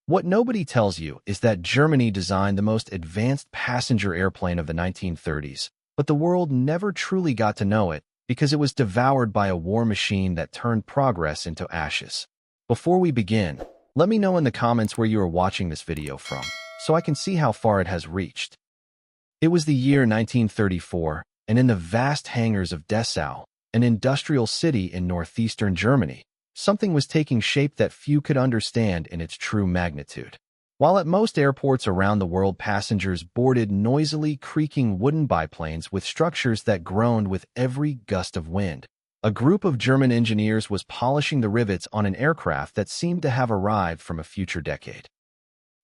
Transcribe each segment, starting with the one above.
What nobody tells you is that Germany designed the most advanced passenger airplane of the 1930s, but the world never truly got to know it because it was devoured by a war machine that turned progress into ashes. Before we begin, let me know in the comments where you are watching this video from, so I can see how far it has reached. It was the year 1934, and in the vast hangars of Dessau, an industrial city in northeastern Germany, something was taking shape that few could understand in its true magnitude. While at most airports around the world passengers boarded noisily creaking wooden biplanes with structures that groaned with every gust of wind, a group of German engineers was polishing the rivets on an aircraft that seemed to have arrived from a future decade.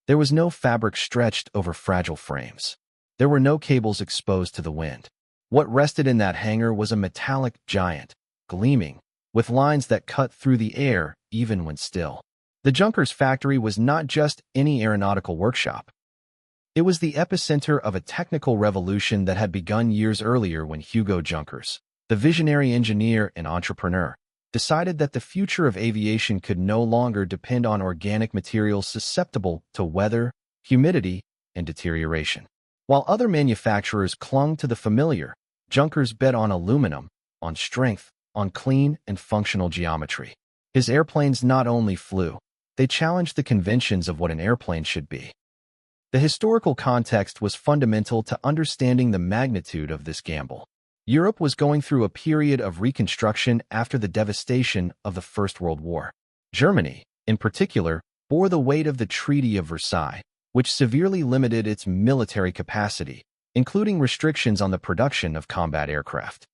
There was no fabric stretched over fragile frames. There were no cables exposed to the wind. What rested in that hangar was a metallic giant, gleaming, with lines that cut through the air even when still. The Junkers factory was not just any aeronautical workshop. It was the epicenter of a technical revolution that had begun years earlier when Hugo Junkers, the visionary engineer and entrepreneur, decided that the future of aviation could no longer depend on organic materials susceptible to weather, humidity, and deterioration. While other manufacturers clung to the familiar, Junkers bet on aluminum, on strength, on clean and functional geometry. His airplanes not only flew, they challenged the conventions of what an airplane should be. The historical context was fundamental to understanding the magnitude of this gamble. Europe was going through a period of reconstruction after the devastation of the First World War. Germany, in particular, bore the weight of the Treaty of Versailles, which severely limited its military capacity, including restrictions on the production of combat aircraft.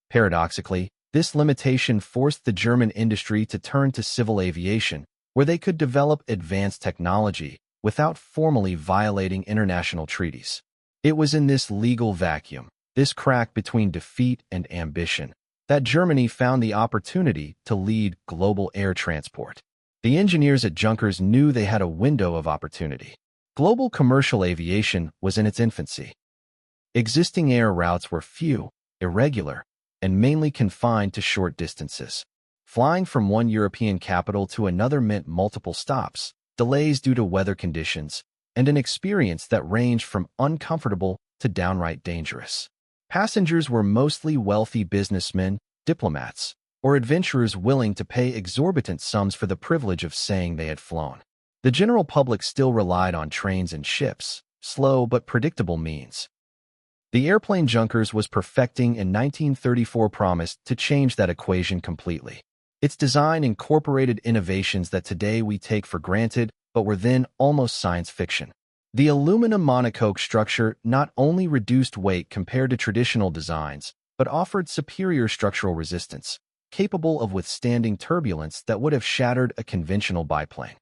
Paradoxically, this limitation forced the German industry to turn to civil aviation, where they could develop advanced technology without formally violating international treaties. It was in this legal vacuum, this crack between defeat and ambition, that Germany found the opportunity to lead global air transport. The engineers at Junkers knew they had a window of opportunity. Global commercial aviation was in its infancy. Existing air routes were few, irregular, and mainly confined to short distances. Flying from one European capital to another meant multiple stops, delays due to weather conditions, and an experience that ranged from uncomfortable to downright dangerous. Passengers were mostly wealthy businessmen, diplomats, or adventurers willing to pay exorbitant sums for the privilege of saying they had flown. The general public still relied on trains and ships, slow but predictable means. The airplane Junkers was perfecting in 1934 promised to change that equation completely. Its design incorporated innovations that today we take for granted, but were then almost science fiction. The aluminum monocoque structure not only reduced weight compared to traditional designs, but offered superior structural resistance, capable of withstanding turbulence that would have shattered a conventional biplane.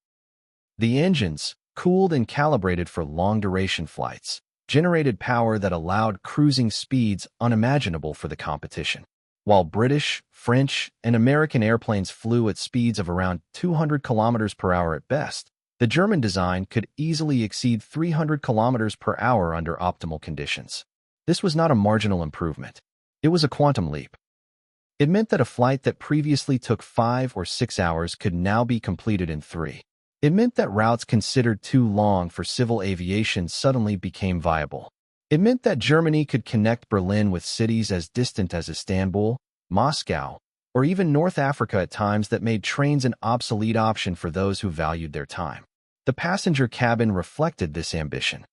The engines, cooled and calibrated for long-duration flights, generated power that allowed cruising speeds unimaginable for the competition. While British, French, and American airplanes flew at speeds of around 200 kilometers per hour at best, the German design could easily exceed 300 kilometers per hour under optimal conditions. This was not a marginal improvement. It was a quantum leap. It meant that a flight that previously took 5 or 6 hours could now be completed in 3. It meant that routes considered too long for civil aviation suddenly became viable. It meant that Germany could connect Berlin with cities as distant as Istanbul, Moscow, or even North Africa at times that made trains an obsolete option for those who valued their time. The passenger cabin reflected this ambition.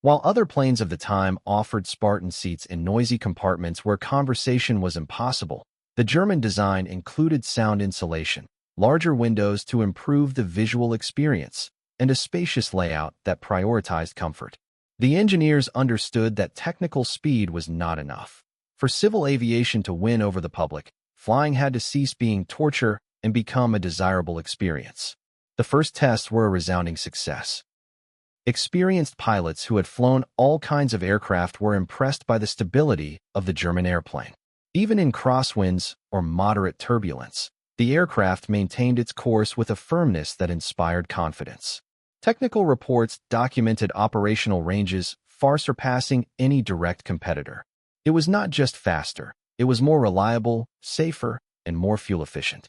While other planes of the time offered Spartan seats in noisy compartments where conversation was impossible, the German design included sound insulation, larger windows to improve the visual experience, and a spacious layout that prioritized comfort. The engineers understood that technical speed was not enough. For civil aviation to win over the public, flying had to cease being torture and become a desirable experience. The first tests were a resounding success. Experienced pilots who had flown all kinds of aircraft were impressed by the stability of the German airplane. Even in crosswinds or moderate turbulence, the aircraft maintained its course with a firmness that inspired confidence. Technical reports documented operational ranges far surpassing any direct competitor. It was not just faster, it was more reliable, safer, and more fuel efficient.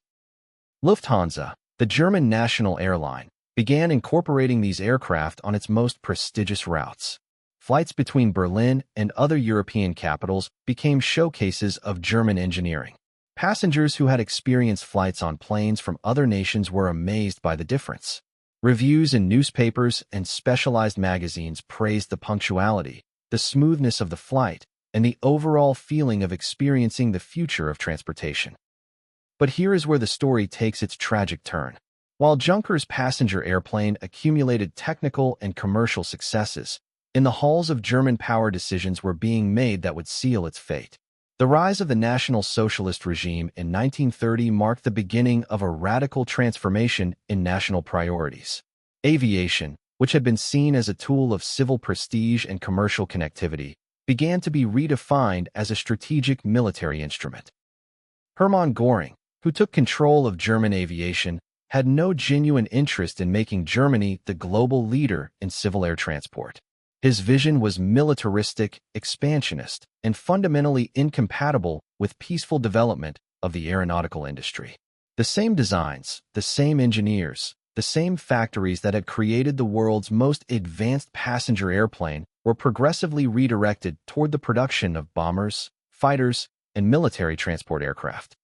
Lufthansa, the German national airline, began incorporating these aircraft on its most prestigious routes. Flights between Berlin and other European capitals became showcases of German engineering. Passengers who had experienced flights on planes from other nations were amazed by the difference. Reviews in newspapers and specialized magazines praised the punctuality, the smoothness of the flight, and the overall feeling of experiencing the future of transportation. But here is where the story takes its tragic turn. While Juncker's passenger airplane accumulated technical and commercial successes, in the halls of German power decisions were being made that would seal its fate. The rise of the National Socialist regime in 1930 marked the beginning of a radical transformation in national priorities. Aviation, which had been seen as a tool of civil prestige and commercial connectivity, began to be redefined as a strategic military instrument. Hermann Göring, who took control of German aviation, had no genuine interest in making Germany the global leader in civil air transport. His vision was militaristic, expansionist, and fundamentally incompatible with peaceful development of the aeronautical industry. The same designs, the same engineers, the same factories that had created the world's most advanced passenger airplane were progressively redirected toward the production of bombers, fighters, and military transport aircraft.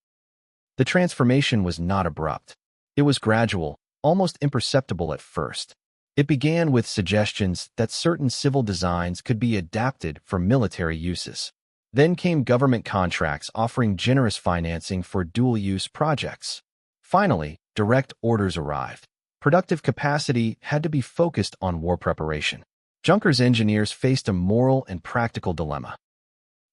The transformation was not abrupt. It was gradual, almost imperceptible at first. It began with suggestions that certain civil designs could be adapted for military uses. Then came government contracts offering generous financing for dual-use projects. Finally, direct orders arrived. Productive capacity had to be focused on war preparation. Juncker's engineers faced a moral and practical dilemma.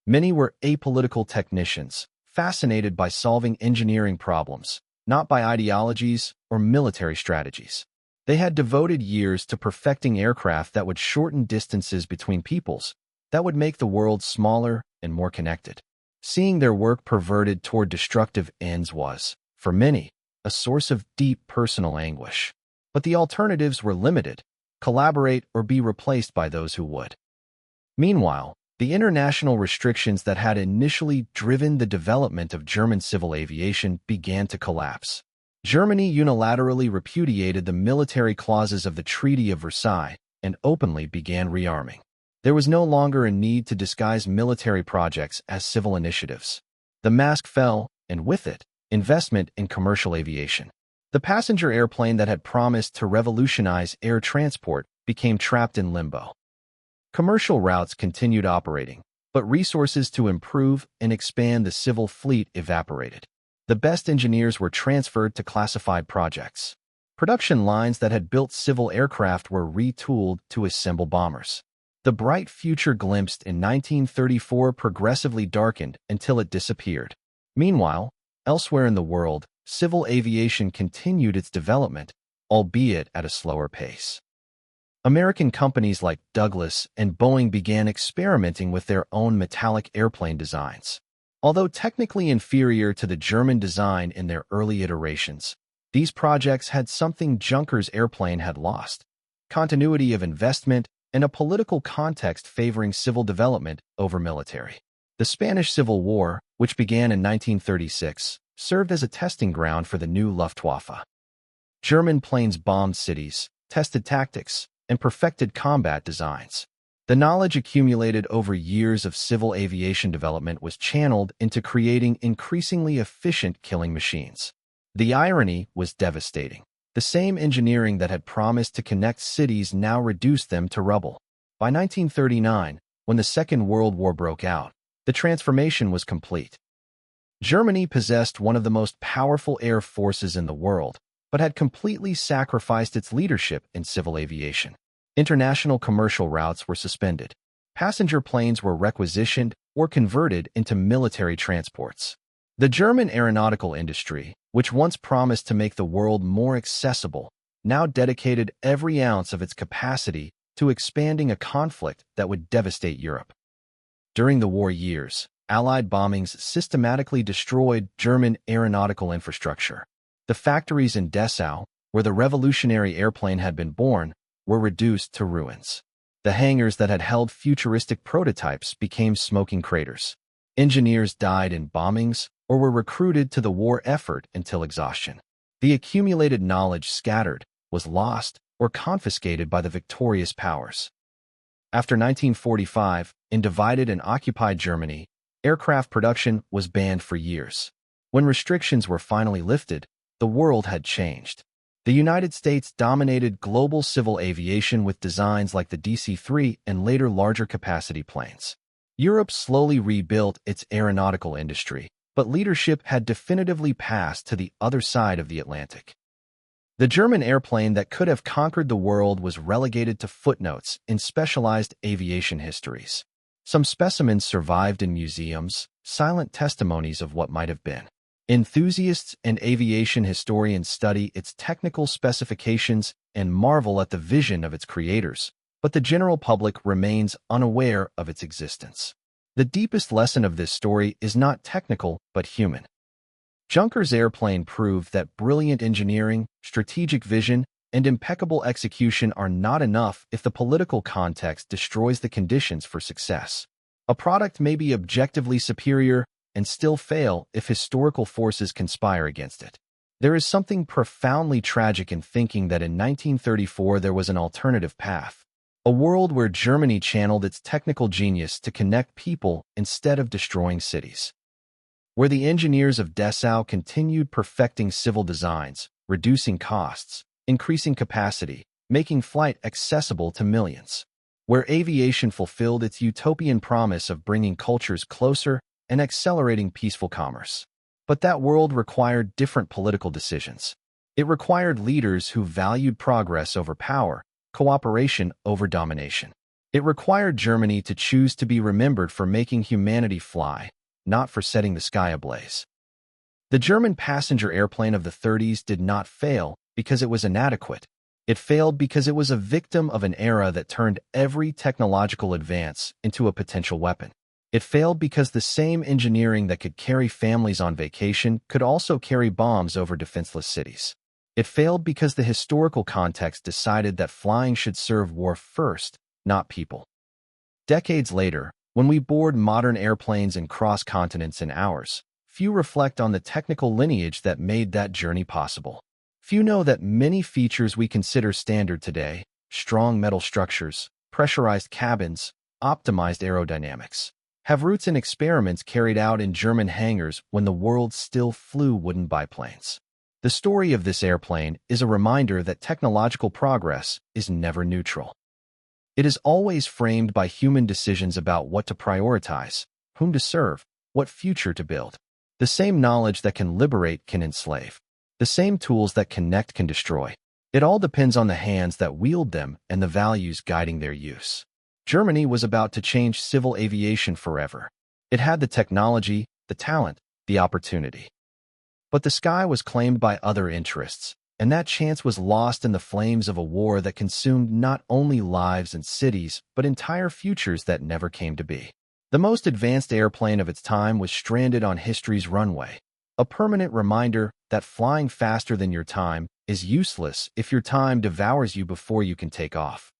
Many were apolitical technicians, fascinated by solving engineering problems, not by ideologies or military strategies. They had devoted years to perfecting aircraft that would shorten distances between peoples, that would make the world smaller and more connected. Seeing their work perverted toward destructive ends was, for many, a source of deep personal anguish. But the alternatives were limited: collaborate or be replaced by those who would. Meanwhile, the international restrictions that had initially driven the development of German civil aviation began to collapse. Germany unilaterally repudiated the military clauses of the Treaty of Versailles and openly began rearming. There was no longer a need to disguise military projects as civil initiatives. The mask fell, and with it, investment in commercial aviation. The passenger airplane that had promised to revolutionize air transport became trapped in limbo. Commercial routes continued operating, but resources to improve and expand the civil fleet evaporated. The best engineers were transferred to classified projects. Production lines that had built civil aircraft were retooled to assemble bombers. The bright future glimpsed in 1934 progressively darkened until it disappeared. Meanwhile, elsewhere in the world, civil aviation continued its development, albeit at a slower pace. American companies like Douglas and Boeing began experimenting with their own metallic airplane designs. Although technically inferior to the German design in their early iterations, these projects had something Juncker's airplane had lost: continuity of investment and a political context favoring civil development over military. The Spanish Civil War, which began in 1936, served as a testing ground for the new Luftwaffe. German planes bombed cities, tested tactics, and perfected combat designs. The knowledge accumulated over years of civil aviation development was channeled into creating increasingly efficient killing machines. The irony was devastating. The same engineering that had promised to connect cities now reduced them to rubble. By 1939, when the Second World War broke out, the transformation was complete. Germany possessed one of the most powerful air forces in the world, but had completely sacrificed its leadership in civil aviation. International commercial routes were suspended. Passenger planes were requisitioned or converted into military transports. The German aeronautical industry, which once promised to make the world more accessible, now dedicated every ounce of its capacity to expanding a conflict that would devastate Europe. During the war years, Allied bombings systematically destroyed German aeronautical infrastructure. The factories in Dessau, where the revolutionary airplane had been born, were reduced to ruins. The hangars that had held futuristic prototypes became smoking craters. Engineers died in bombings or were recruited to the war effort until exhaustion. The accumulated knowledge scattered, was lost or confiscated by the victorious powers. After 1945, in divided and occupied Germany, aircraft production was banned for years. When restrictions were finally lifted, the world had changed. The United States dominated global civil aviation with designs like the DC-3 and later larger capacity planes. Europe slowly rebuilt its aeronautical industry, but leadership had definitively passed to the other side of the Atlantic. The German airplane that could have conquered the world was relegated to footnotes in specialized aviation histories. Some specimens survived in museums, silent testimonies of what might have been. Enthusiasts and aviation historians study its technical specifications and marvel at the vision of its creators, but the general public remains unaware of its existence. The deepest lesson of this story is not technical but human. Juncker's airplane proved that brilliant engineering, strategic vision, and impeccable execution are not enough if the political context destroys the conditions for success. A product may be objectively superior and still fail if historical forces conspire against it. There is something profoundly tragic in thinking that in 1934 there was an alternative path, a world where Germany channeled its technical genius to connect people instead of destroying cities, where the engineers of Dessau continued perfecting civil designs, reducing costs, increasing capacity, making flight accessible to millions, where aviation fulfilled its utopian promise of bringing cultures closer and accelerating peaceful commerce. But that world required different political decisions. It required leaders who valued progress over power, cooperation over domination. It required Germany to choose to be remembered for making humanity fly, not for setting the sky ablaze. The German passenger airplane of the 30s did not fail because it was inadequate. It failed because it was a victim of an era that turned every technological advance into a potential weapon. It failed because the same engineering that could carry families on vacation could also carry bombs over defenseless cities. It failed because the historical context decided that flying should serve war first, not people. Decades later, when we board modern airplanes and cross continents in hours, few reflect on the technical lineage that made that journey possible. Few know that many features we consider standard today, strong metal structures, pressurized cabins, optimized aerodynamics, have roots in experiments carried out in German hangars when the world still flew wooden biplanes. The story of this airplane is a reminder that technological progress is never neutral. It is always framed by human decisions about what to prioritize, whom to serve, what future to build. The same knowledge that can liberate can enslave. The same tools that connect can destroy. It all depends on the hands that wield them and the values guiding their use. Germany was about to change civil aviation forever. It had the technology, the talent, the opportunity. But the sky was claimed by other interests, and that chance was lost in the flames of a war that consumed not only lives and cities, but entire futures that never came to be. The most advanced airplane of its time was stranded on history's runway, a permanent reminder that flying faster than your time is useless if your time devours you before you can take off.